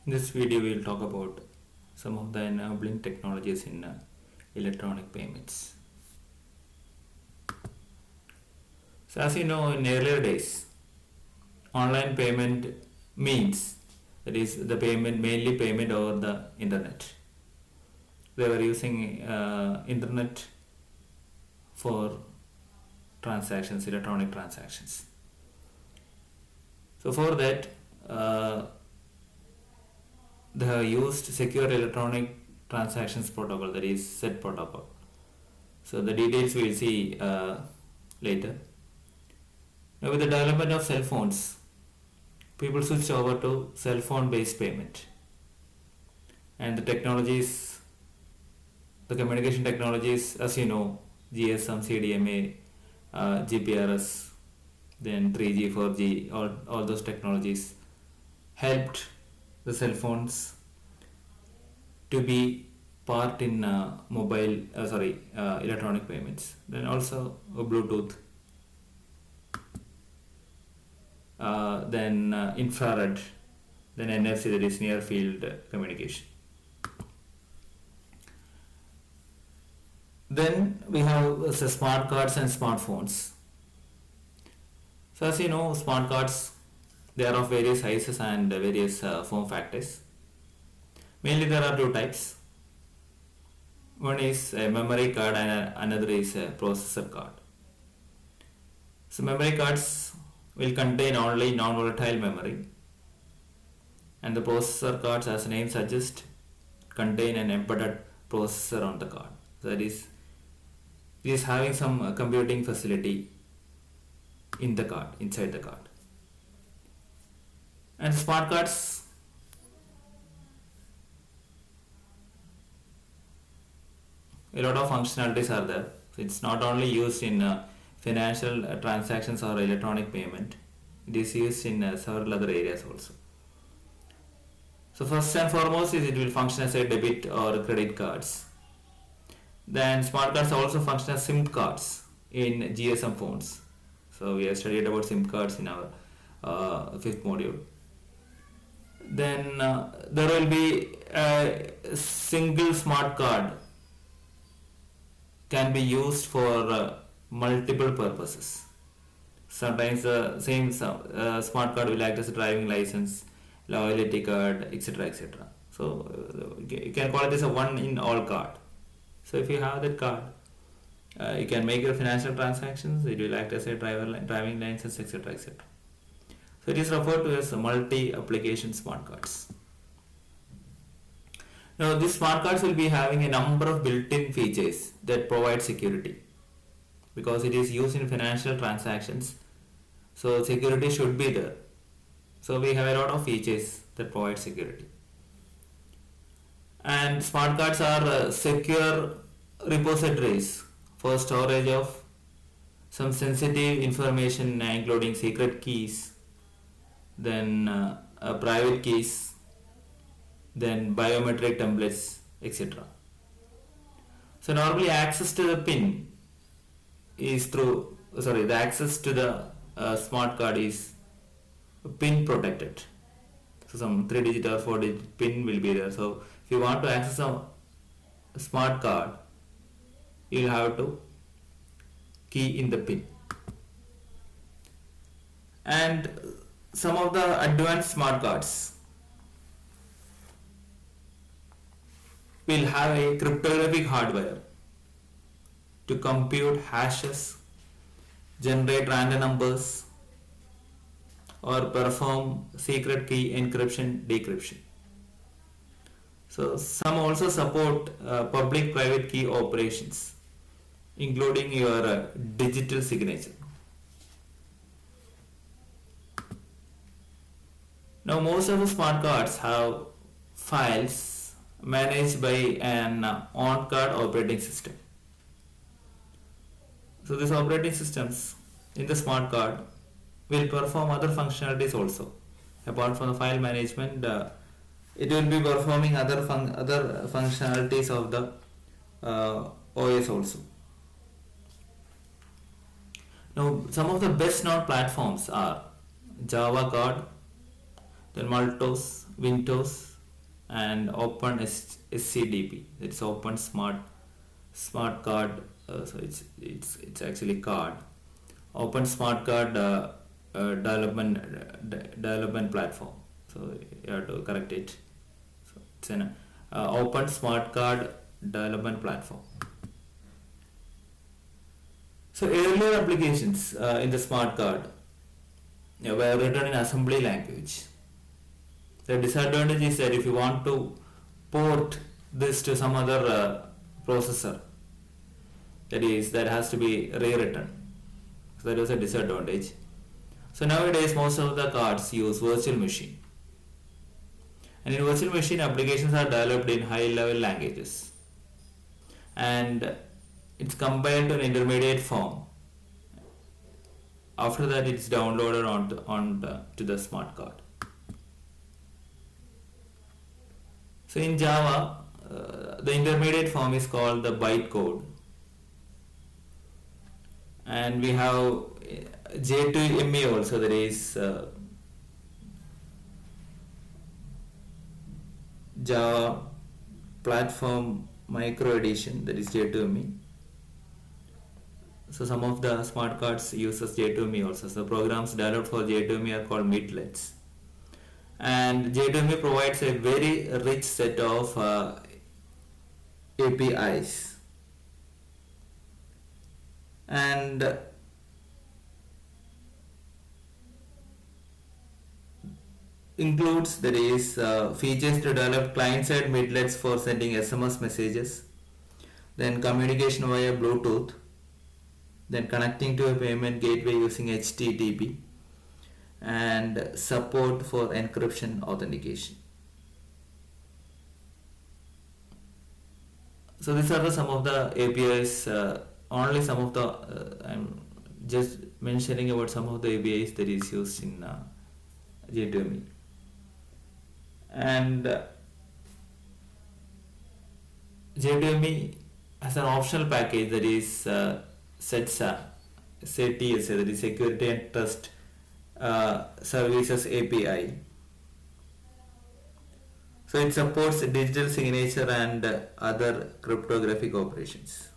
In this video, we will talk about some of the enabling technologies in electronic payments. So, as you know, in earlier days, online payment means that is the payment mainly payment over the internet. They were using internet for transactions, electronic transactions. So for that, they have used secure electronic transactions protocol, that is SET protocol. So the details we will see later. Now with the development of cell phones, people switched over to cell phone based payment, and the technologies, the communication technologies, as you know, GSM, CDMA, GPRS, then 3G, 4G, all those technologies helped the cell phones to be part in electronic payments. Then also Bluetooth, then infrared, then NFC, that is near field communication. Then we have smart cards and smartphones. So as you know, smart cards, they are of various sizes and various form factors. Mainly there are two types. One is a memory card and another is a processor card. So memory cards will contain only non-volatile memory, and the processor cards, as the name suggests, contain an embedded processor on the card. So that is, it is having some computing facility in the card, inside the card. And smart cards, a lot of functionalities are there. So it's not only used in financial transactions or electronic payment, it is used in several other areas also. So first and foremost is it will function as a debit or credit cards. Then smart cards also function as SIM cards in GSM phones. So we have studied about SIM cards in our fifth module. Then there will be a single smart card can be used for multiple purposes. Sometimes the same smart card will act as a driving license, loyalty card, etc. etc. So you can call it as a one in all card. So if you have that card, you can make your financial transactions, it will act as a driving license, etc. etc. So it is referred to as multi-application smart cards. Now these smart cards will be having a number of built-in features that provide security, because it is used in financial transactions, so security should be there. So we have a lot of features that provide security. And smart cards are secure repositories for storage of some sensitive information, including secret keys, then private keys, then biometric templates, etc. So normally access to the PIN is through, the access to the smart card is PIN protected. So some 3-digit or 4-digit PIN will be there. So if you want to access a smart card, you will have to key in the PIN. And some of the advanced smart cards will have a cryptographic hardware to compute hashes, generate random numbers, or perform secret key encryption, decryption. So some also support public-private key operations, including your digital signature. Now most of the smart cards have files managed by an on-card operating system. So these operating systems in the smart card will perform other functionalities also. Apart from the file management, it will be performing other functionalities of the OS also. Now some of the best known platforms are Java Card, then Maltos, Windows, and Open SCDP. It's Open Smart Card. So it's actually card. Open Smart Card development platform. So you have to correct it. So it's an Open Smart Card development platform. So earlier applications in the smart card were written in assembly language. The disadvantage is that if you want to port this to some other processor, that has to be rewritten. So that was a disadvantage. So nowadays most of the cards use virtual machine. And in virtual machine, applications are developed in high level languages. And it's compiled to an intermediate form. After that, it's downloaded onto the smart card. So in Java, the intermediate form is called the bytecode, and we have J2ME also. There is Java Platform Micro Edition, that is J2ME. So some of the smart cards uses J2ME also. So programs developed for J2ME are called midlets. And J2ME provides a very rich set of APIs. And includes features to develop client-side midlets for sending SMS messages, then communication via Bluetooth, then connecting to a payment gateway using HTTP, and support for encryption authentication. So these are some of the APIs, only some of the, I'm just mentioning about some of the APIs that is used in J2ME. And J2ME has an optional package that is SETSA, that is Security and Trust Services API. So it supports digital signature and other cryptographic operations.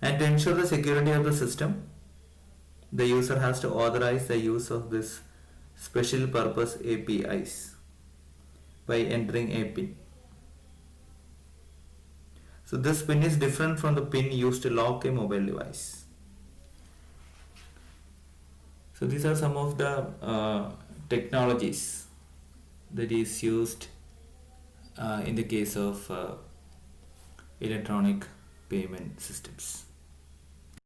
And to ensure the security of the system, the user has to authorize the use of this special purpose APIs by entering a PIN. So this PIN is different from the PIN used to lock a mobile device. So these are some of the technologies that is used in the case of electronic payment systems.